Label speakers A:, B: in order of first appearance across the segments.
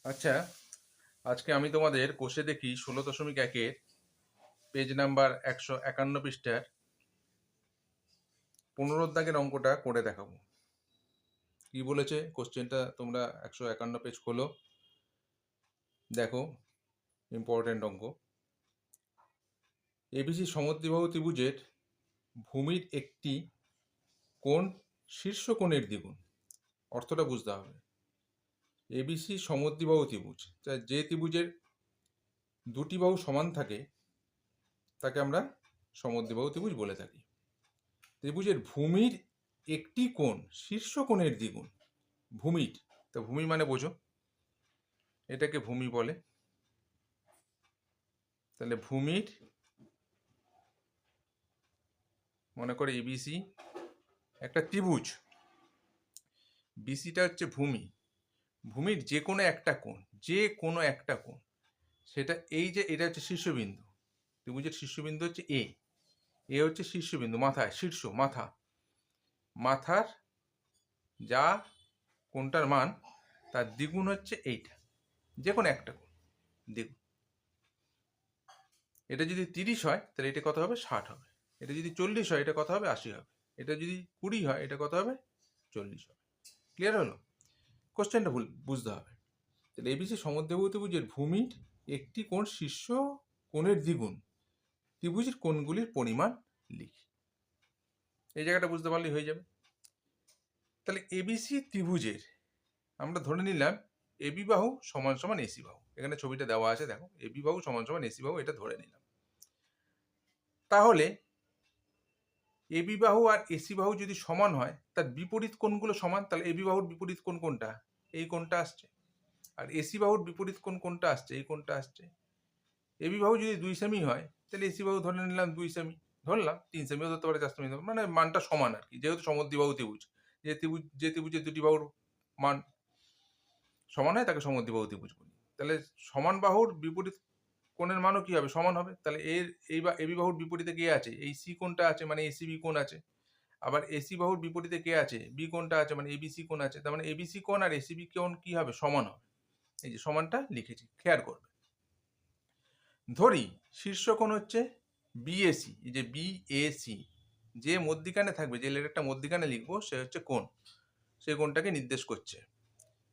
A: আচ্ছা, আজকে আমি তোমাদের কোষে দেখি 16.1-এর পেজ নাম্বার 151 পৃষ্ঠার 15 দাগের অঙ্কটা করে দেখাবো। কি বলেছে কোশ্চেনটা? তোমরা 151 পেজ খোলো, দেখো, ইম্পর্টেন্ট অঙ্ক। এবিসি সমদ্বিবাহু ত্রিভুজের ভূমির একটি কোণ শীর্ষ কোণের দ্বিগুণ। অর্থটা বুঝতে হবে। এবিসি সমদ্বিবাহু ত্রিভুজ, যে ত্রিভুজের দুটি বাহু সমান থাকে তাকে আমরা সমদ্বিবাহু ত্রিভুজ বলে থাকি। ত্রিভুজের ভূমির একটি কোণ শীর্ষ কোণের দ্বিগুণ। ভূমির, তো ভূমি মানে বোঝো, এটাকে ভূমি বলে। তাহলে ভূমির, মনে করে এবিসি একটা ত্রিভুজ, বিসিটা হচ্ছে ভূমি। ভূমির যে কোনো একটা কোণ, যে কোনো একটা কোণ, সেটা এই যে এটা হচ্ছে শীর্ষবিন্দু, ত্রিভুজের শীর্ষবিন্দু হচ্ছে এ হচ্ছে শীর্ষবিন্দু, মাথায় শীর্ষ মাথা, মাথার যা কোণটার মান তার দ্বিগুণ হচ্ছে এইটা, যে কোনো একটা কোণ দ্বিগুণ। এটা যদি 30 হয় তাহলে এটা কত হবে? 60 হবে। এটা যদি 40 হয় এটা কত হবে? 80 হবে। এটা যদি 20 হয় এটা কত হবে? 40 হবে। ক্লিয়ার হলো? কোশ্চেনটা বুঝতে হবে। তাহলে এবিসি সমদ্বিবাহু ত্রিভুজের ভূমির একটি কোণ শীর্ষ কোণের দ্বিগুণ, ত্রিভুজের কোণগুলির পরিমাণ লিখি। এই জায়গাটা বুঝতে পারলেই হয়ে যাবে। তাহলে এবিসি ত্রিভুজের আমরা ধরে নিলাম এবি বাহু সমান সমান এসি বাহু। এখানে ছবিটা দেওয়া আছে, দেখো, এবি বাহু সমান সমান এসি বাহু, এটা ধরে নিলাম। তাহলে এবি বাহু আর এসি বাহু যদি সমান হয়, তার বিপরীত কোণগুলো সমান, তাহলে এবি বাহুর বিপরীত কোণ কোনটা? এই কোণটা আসছে। আর এসি বাহুর বিপরীত কোণ কোনটা আসছে? এই কোণটা আসছে। এবি বাহু যদি 2 সেমি হয় তাহলে এসি বাহু ধরে নিলাম 2 সেমি, ধরলাম 3 সেমিও ধরতে পারে, 4 সেমি, মানে মানটা সমান আর কি, যেহেতু সমদ্বিবাহু ত্রিভুজ। যে ত্রিভুজের দুটি বাহুর মান সমান হয় তাকে সমদ্বিবাহু ত্রিভুজ বলি। তাহলে সমান বাহুর বিপরীত কোণের মানও কি হবে? সমান হবে। তাহলে এবি বাহুর বিপরীতে কে আছে? এই সি কোণটা আছে, মানে এসিবি কোণ আছে। আবার এসি বাহুর বিপরীতে কে আছে? বি কোণটা আছে, মানে এবিসি কোণ আছে। তার মানে এবিসি কোণ আর এসিবি কোণ কি হবে? সমান হবে। এই যে সমানটা লিখেছি, খেয়াল করবে। ধরি শীর্ষ কোণ হচ্ছে বিএসি, এই যে বিএসি, যে মধ্যিখানে থাকবে, যে লেটারটা মধ্যিখানে লিখবো সে হচ্ছে কোণ, সেই কোণটাকে নির্দেশ করছে।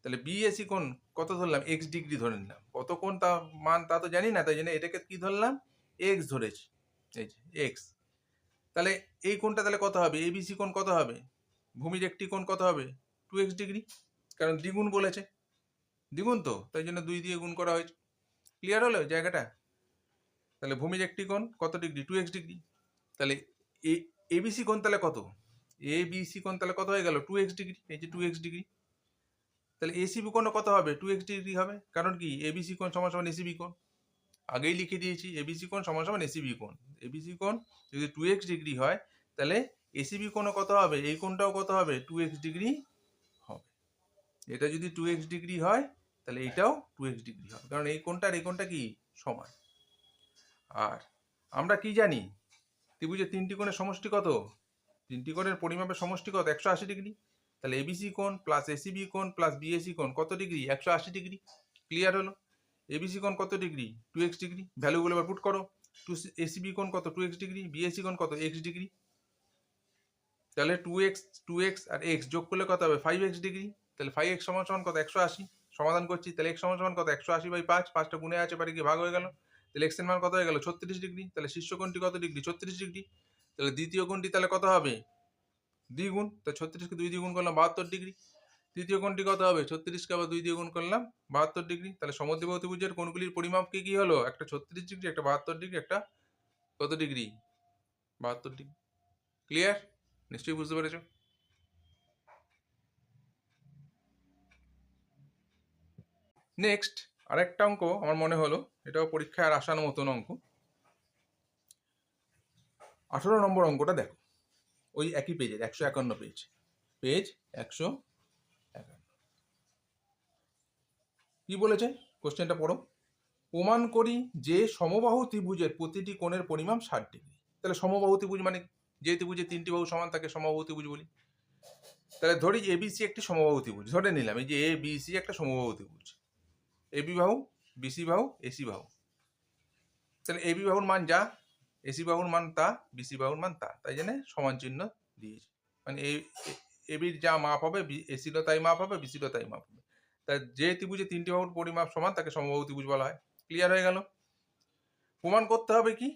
A: তাহলে বিএসি কোণ কত ধরলাম? এক্স ডিগ্রি ধরে নিলাম। কত কোণ তা মান তা তো জানি না, তাই জন্য এটাকে কি ধরলাম? এক্স ধরেছি, এই যে এক্স। তাহলে এই কোণটা তাহলে কত হবে? এবিসি কোণ কত হবে? ভূমির একটি কোণ কত হবে? 2x ডিগ্রি, কারণ দ্বিগুণ বলেছে, দ্বিগুণ তো, তাই জন্য 2 দিয়ে গুণ করা হয়েছে। ক্লিয়ার হলো জায়গাটা? তাহলে ভূমির একটি কোণ কত ডিগ্রি? 2x degree. তাহলে এবিসি কোণ তাহলে কত? এবিসি কোণ তাহলে কত হয়ে গেল? 2x ডিগ্রি, এই যে 2x ডিগ্রি। তাহলে এসিবি কোণও কত হবে? 2x ডিগ্রি হবে, কারণ কি এবিসি কোণ সমান সমান এসিবি কোণ, আগেই লিখে দিয়েছি। এবিসি কোণ সমান সমান এসিবি কোণ। এবিসি কোণ যদি 2x ডিগ্রি হয় তাহলে এসিবি কোণও কত হবে? এই কোণটাও কত হবে? 2x ডিগ্রি হবে। এটা যদি 2x ডিগ্রি হয় তাহলে এইটাও 2x ডিগ্রি হবে, কারণ এই কোণটা আর এই কোণটা কি? সমান। আর আমরা কি জানি? ত্রিভুজের তিনটি কোণের সমষ্টি কত? তিনটি কোণের পরিমাপের সমষ্টি কত? 180 ডিগ্রি। তাহলে এবিসি কোণ প্লাস এসিবি কোণ প্লাস বিএসি কোণ কত ডিগ্রি? 180 ডিগ্রি। ক্লিয়ার হলো? এবিসি কোণ কত ডিগ্রি? 2x degree. ভ্যালুগুলো এবার পুট করো। এসিবি কোণ কত? 2x degree. বিএসি কোণ কত? x degree. তাহলে 2x আর x যোগ করলে কত হবে? 5x degree. তাহলে 5x সমান সমান কত? 180। সমাধান করছি, তাহলে x সমান সমান কত? 180/5, 5টা গুণে আছে, বাড়ি গিয়ে ভাগ হয়ে গেল। তাহলে x এর মান কত হয়ে গেল? 36 ডিগ্রি। তাহলে শীর্ষ কোণটি কত ডিগ্রি? 36 ডিগ্রি। তাহলে দ্বিতীয় কোণটি তাহলে কত হবে? দ্বিগুণ। তো 36কে 2 দিয়ে গুণ করলাম 72 ডিগ্রি। তৃতীয় কোণটি কত হবে? 36কে আবার 2 দিয়ে গুণ করলাম 72 ডিগ্রি। তাহলে সমদ্বিবাহু ত্রিভুজের কোণগুলির পরিমাপ কি হলো? একটা 36 ডিগ্রি, একটা 72 ডিগ্রি, একটা কত ডিগ্রি? 72 ডিগ্রি। ক্লিয়ার? নিশ্চয়ই বুঝতে পেরেছো। নেক্সট আরেকটা অঙ্ক আমার মনে হলো, এটাও পরীক্ষায় আর আসার মতন অঙ্ক। 18 নম্বর অঙ্কটা দেখো, ওই একই পেজের 151 পেজ, পেজ 151। কি বলেছে কোশ্চেনটা পড়ো। প্রমাণ করি যে সমবাহু ত্রিভুজের প্রতিটি কোণের পরিমাপ 60 ডিগ্রি। তাহলে সমবাহু ত্রিভুজ মানে যে ত্রিভুজের তিনটি বাহু সমান তাকে সমবাহু ত্রিভুজ বলি। তাহলে ধরি এবিসি একটি সমবাহু ত্রিভুজ, ধরে নিলাম এই যে এবিসি একটা সমবাহু ত্রিভুজ। এবি বাহু, বিসি বাহু, এসি বাহু। তাহলে এবি বাহুর মান যা, এসি বাহুর মান তা, বিসি বাহুর মান তা, তাই জন্য সমান চিহ্ন দিয়েছি। মানে এবির যা মাপ হবে এসিরও তাই মাপ হবে, বিসিরও তাই মাপ হবে। তাই যে ত্রিভুজে তিনটি বাহুর পরিমাপ সমান তাকে সমবাহু ত্রিভুজ বলা হয়। ক্লিয়ার হয়ে গেল? প্রমাণ করতে হবে কি,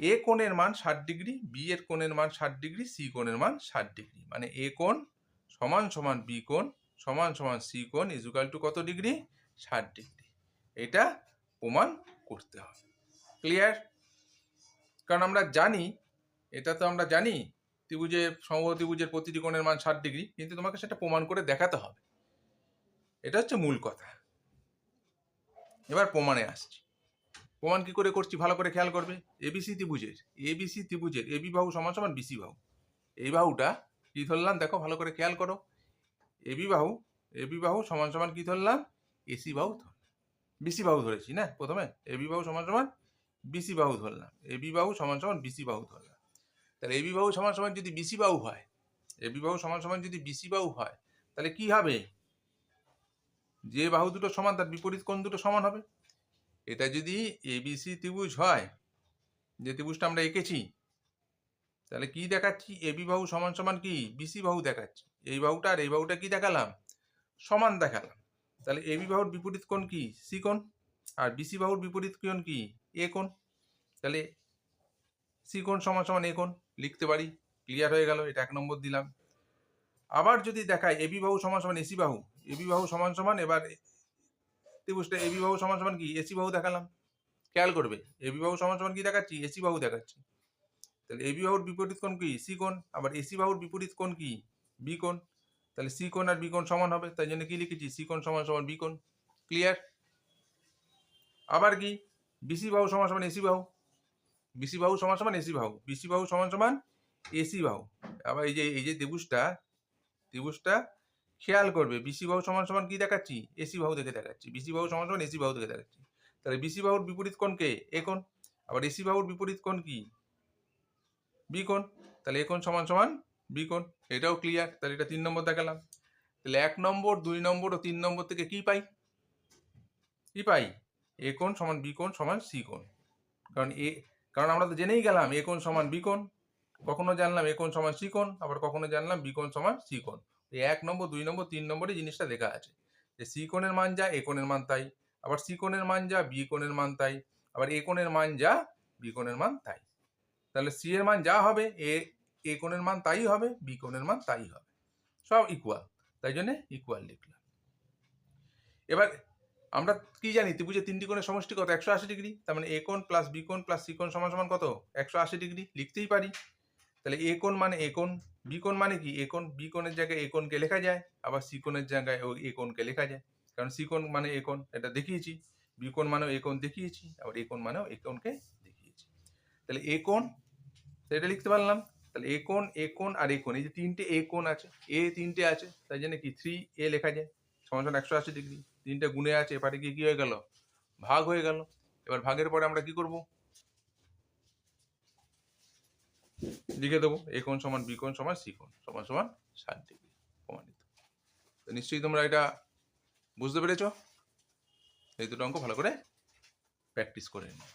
A: এ কোণের মান 60 ডিগ্রি, বি এর কোণের মান 60 ডিগ্রি, সি কোণের মান 60 ডিগ্রি। মানে এ কোণ সমান সমান বি কোণ সমান সমান সি কোণ ইজুকাল টু কত ডিগ্রি? 60 ডিগ্রি। এটা প্রমাণ করতে হবে। ক্লিয়ার? কারণ আমরা জানি, এটা তো আমরা জানি ত্রিভুজের সমবাহু ত্রিভুজের প্রতিটি কোণের মান 60 ডিগ্রি, কিন্তু তোমাকে সেটা প্রমাণ করে দেখাতে হবে। এটা হচ্ছে মূল কথা। এবার প্রমাণে আসছি। প্রমাণ কি করে করছি ভালো করে খেয়াল করবে। এবিসি ত্রিভুজের এবি বাহু সমান সমান বিসি বাহু। এই বাহুটা কি ধরলাম দেখো ভালো করে খেয়াল করো। এবি বাহু সমান সমান কি ধরলাম? এসি বাহু ধরলাম। বিসি বাহু ধরেছি না প্রথমে, এবি বাহু সমান সমান বিসি বাহু ধরলাম, এবি বাহু সমান সমান বিসি বাহু ধরলাম। তাহলে এবি বাহু সমান সমান যদি বিসি বাহু হয়, এবি বাহু সমান সমান যদি বিসি বাহু হয়, তাহলে কি হবে? যে বাহু দুটো সমান তার বিপরীত কোণ দুটো সমান হবে। এটা যদি এবিসি ত্রিভুজ হয়, যে ত্রিভুজটা আমরা এঁকেছি, তাহলে কি দেখাচ্ছি? এবি বাহু সমান সমান কি? বিসি বাহু দেখাচ্ছি। এই বাহুটা আর এই বাহুটা কি দেখালাম? সমান দেখালাম। তাহলে এবি বাহুর বিপরীত কোণ কি? সি কোণ। আর বিসি বাহুর বিপরীত কোণ কি? এ কোণ। তাহলে সি কোণ সমান সমান এ কোণ লিখতে পারি। ক্লিয়ার হয়ে গেল? এটা 1 নম্বর দিলাম। আবার যদি দেখায় এবি বাহু সমান সমান এসি বাহু, এবি বাহু সমান সমান, এবার ত্রিভুজটা এবি বাহু সমান সমান কি? এসি বাহু দেখালাম। খেয়াল করবে, এবি বাহু সমান সমান কি দেখাচ্ছি? এসি বাহু দেখাচ্ছি। তাহলে এবি বাহুর বিপরীত কোণ কি? সি কোণ। আবার এসি বাহুর বিপরীত কোণ কি? বি কোণ। তাহলে সি কোণ আর বি কোণ সমান হবে, তাই জন্য কি লিখেছি? সি কোণ সমান সমান বি কোণ। ক্লিয়ার? আবার কি, বিসি বাহু সমান সমান এসি বাহু, বিসি বাহু সমান সমান এসি বাহু, বিসি বাহু সমান সমান এসি বাহু। আবার এই যে ত্রিভুজটা খেয়াল করবে, বিসি বাহু সমান সমান কি দেখাচ্ছি? এসি বাহু দেখে দেখাচ্ছি। বিসি বাহু সমান সমান এসি বাহু দেখে দেখাচ্ছি। তাহলে বিসি বাহুর বিপরীত কোণ কে? এ কোণ। আবার এসি বাহুর বিপরীত কোণ কি? বি কোণ। তাহলে এ কোণ সমান সমান বি কোণ। এটাও ক্লিয়ার। তাহলে এটা 3 নম্বর দেখালাম। তাহলে 1 নম্বর, 2 নম্বর ও 3 নম্বর থেকে কি পাই? কি পাই? এ কোণ সমান বি কোণ সমান সি কোণ। কারণ আমরা তো জেনেই গেলাম এ কোণ সমান বি কোণ। কখনো জানলাম এ কোণ সমান সি কোণ, আবার কখনো জানলাম বি কোণ সমান সি কোণ। এই 1 নম্বর, 2 নম্বর, 3 নম্বরে জিনিসটা লেখা আছে যে সি কোণের মান যা এ কোণের মান তাই, আবার সি কোণের মান যা বি কোণের মান তাই, আবার এ কোণের মান যা বি কোণের মান তাই। তাহলে সি এর মান যা হবে এ কোণের মান তাই হবে, বি কোণের মান তাই হবে। সব ইকুয়াল, তাই জন্য ইকুয়াল লিখলাম। এবার আমরা কি জানি? ত্রিভুজের তিনটি কোণের সমষ্টি কত? 180 ডিগ্রি। তার মানে এ কোণ প্লাস বি কোণ প্লাস সি কোণ সমান সমান কত? 180 ডিগ্রি। লিখতেই পারি। তাহলে এ কোণ মানে এ কোণ, বি কোণ মানে কি? এ কোণ। বি কোণের জায়গায় এ কোণকে লেখা যায়, আবার সি কোণের জায়গায় ওই এ কোণকে লেখা যায়। কারণ সি কোণ মানে এ কোণ, এটা দেখিয়েছি। বি কোণ মানেও এ কোণ দেখিয়েছি, আবার এ কোণ মানেও এ কোণকে দেখিয়েছি। তাহলে এ কোণ, এটা লিখতে পারলাম। তাহলে এ কোণ আর এ কোণ, এই যে তিনটে এ কোণ আছে, এ তিনটে আছে, তাই জন্য কি 3a লেখা যায় সমান সমান 180 ডিগ্রি। তিনটে গুণে আছে, এপারে কি হয়ে গেল? ভাগ হয়ে গেল। এবার ভাগের পরে আমরা কি করব? লিখে দেবো এ কোণ সমান বি কোণ সমান সি কোণ সমান সমান 60 ডিগ্রি। প্রমাণিত। তো নিশ্চয়ই তোমরা এটা বুঝতে পেরেছ। এই দুটো অঙ্ক ভালো করে প্র্যাকটিস করে নিও।